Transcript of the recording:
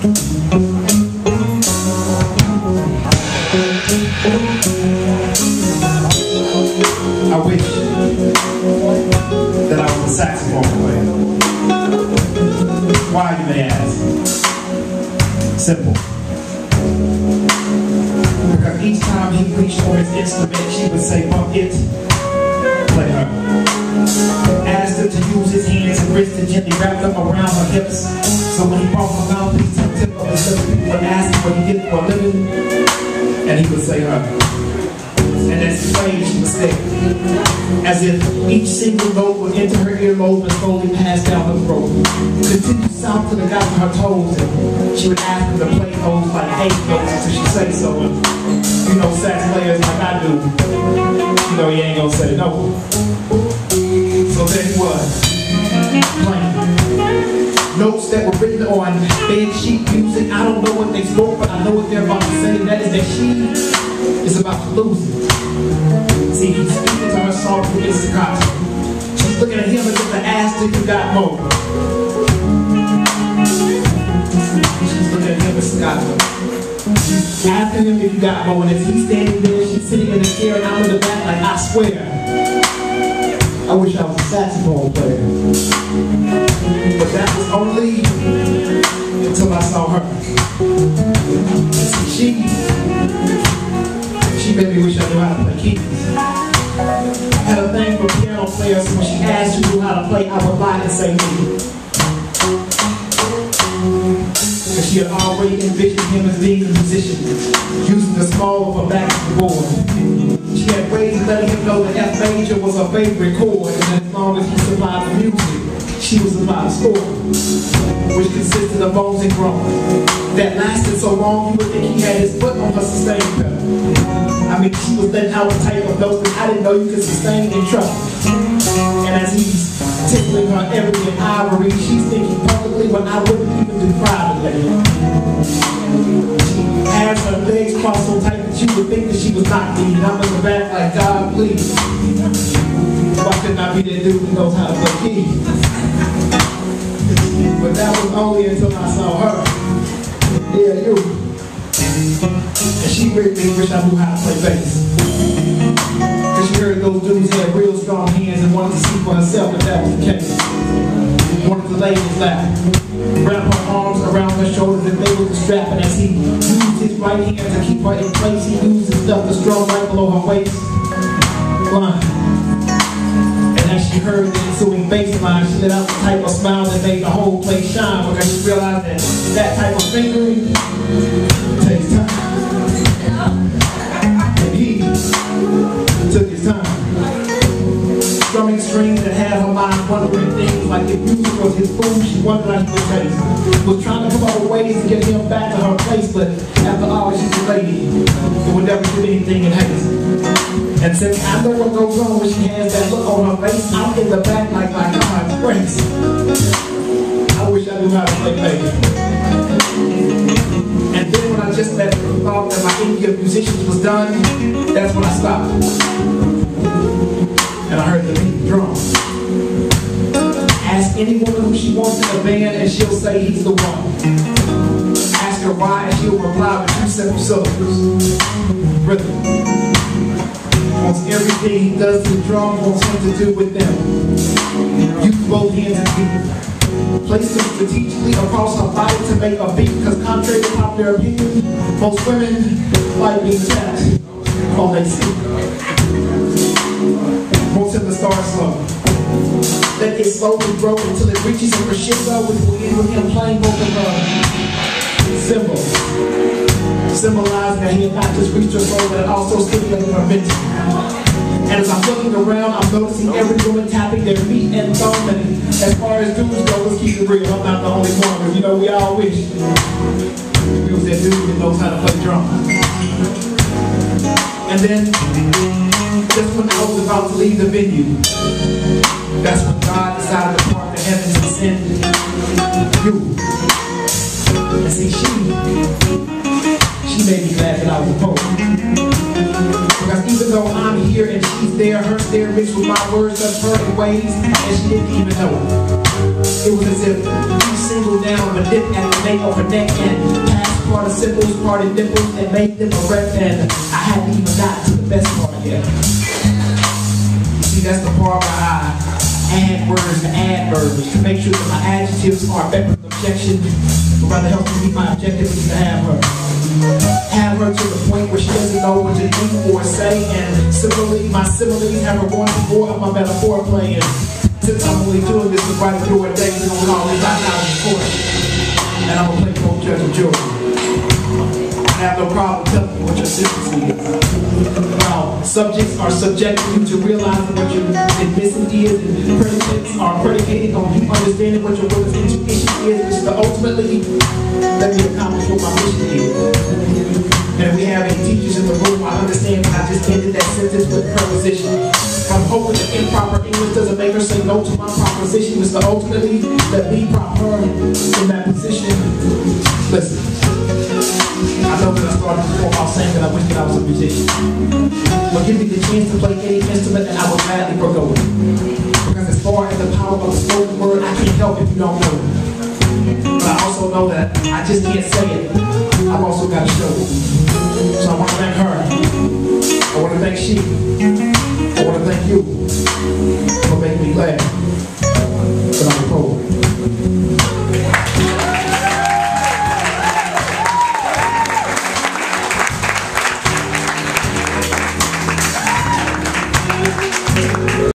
I wish that I was a saxophone player. Why, you may ask? Simple. Because each time he reached for his instrument, she would say, "Bump it, play her." Asked her to use his hands and wrists to gently wrap them around her hips. So when he brought her mouthpiece to the tip of his lips, people would ask him what he did for a living, and he would say her. And as he played, she would stare, as if each single note would enter her earlobe and slowly pass down her throat. Continue south till it got to her toes, and she would ask him to play those like 8 notes until she say so. And you know, sax players like I do, you know, he ain't gonna say no. So there he was, playing notes that were written on bed sheet music. I don't know what they spoke, but I know what they're about to say, and that is that she is about to lose it. See, he's speaking to her song through his staccato. She's looking at him as if to ask if you got more. She's looking at him as staccato. She's asking him if you got more, and as he's standing there, she's sitting in the chair, and I'm in the back like, I swear, I wish I was a saxophone player. But that was only until I saw her. And see, she made me wish I knew how to play keys. I had a thing for piano players, so when she asked who knew how to play, I would lie and say me. Because she had already envisioned him as being a musician, using the small of her back as the board. She had ways of letting him know that F major was her favorite chord, and as long as he survived the music, she would survive the score, which consisted of moans and groans that lasted so long you would think he had his foot on her sustain pedal. I mean, she was letting out a type of notes that I didn't know you could sustain in trouble. And as he's tickling her ebony and ivory, she's thinking publicly what I wouldn't even do privately. She has her legs crossed so tight that you would think that she was not me. And I'm in the back like, God, please. Why couldn't I be that dude who knows how to play keys? But that was only until I saw her. Yeah, you. And she really wish I knew how to play bass. Because she heard those dudes had real strong hands and wanted to see for herself if that was the case. Wanted to lay in his lap, wrap her arms around her shoulders and they were the strap. And as he used his right hand to keep her in place, he used his stuff to strong right below her waist. Blind. And as she heard the ensuing bass line, she let out the type of smile that made the whole place shine, because she realized that that type of fingering takes time. And he took his time. Strumming strings that had her mind wondering things like if music was his food, she wondered how he would taste. Was trying to come up with ways to get him back to her place, but after all, she's a lady who would never do anything in haste. And since I know what goes on when she has that look on her face, I'm in the back like my God's grace. I wish I knew how to play bass. And then when I just thought that my India of musicians was done, that's when I stopped. And I heard the beat drum. Ask any woman who she wants in a band and she'll say he's the one. Ask her why and she'll reply with 2 simple syllables. Rhythm. Wants everything he does to the drum, wants him to do with them. Use both hands and feet. Place them strategically across her body to make a beat, because contrary to popular opinion, most women like being attacked on their feet. Wants him to start slow. Let it slowly grow until it reaches a crescendo, which will end with him playing both of her cymbals, symbolizing that he had not just reached her soul, but also stimulated her mental. And as I'm looking around, I'm noticing every woman tapping their feet and thumb. And as far as dudes go, let's keep it real. I'm not the only one, because you know we all wish we was that dude that knows how to play drums. And then, just when I was about to leave the venue, that's when God decided to part the heavens and send you. And see, she made me glad that I was a poet. Because even though I'm here and she's there, her stare mixed with my words touched her in ways and she didn't even know it. It was as if each single down with dip at the nape of her neck and past participles, party nipples, and made them erect, and I hadn't even got to the best part yet. See, that's the part where I add words to adverbs to make sure that my adjectives are better than objection, but rather help me meet my objective is to have her. Have her to the point where she doesn't know what to do or say, and similarly, my similes have her going through more of my metaphor playing. Since I'm only doing this to write through a day, we don't call me back out in court. And I'm gonna play both judge and jury. I have no problem telling you what your sentence is. Now, subjects are subjecting you to realizing what your missing is, and predicates are predicated on you understanding what your will's intuition is, which is to ultimately let me accomplish what my mission is. And if we have any teachers in the room, I understand I just ended that sentence with preposition. I'm hoping that improper English doesn't make her say no to my proposition, which is to ultimately let me prop her in that position. Listen, I know that I started before off saying that I wish that I was a musician. But give me the chance to play any instrument and I will gladly forgo it. Because as far as the power of the spoken word, I can't help if you don't know it. But I also know that I just can't say it. I've also got to show it. So I want to thank her. I want to thank she. I want to thank you for making me glad.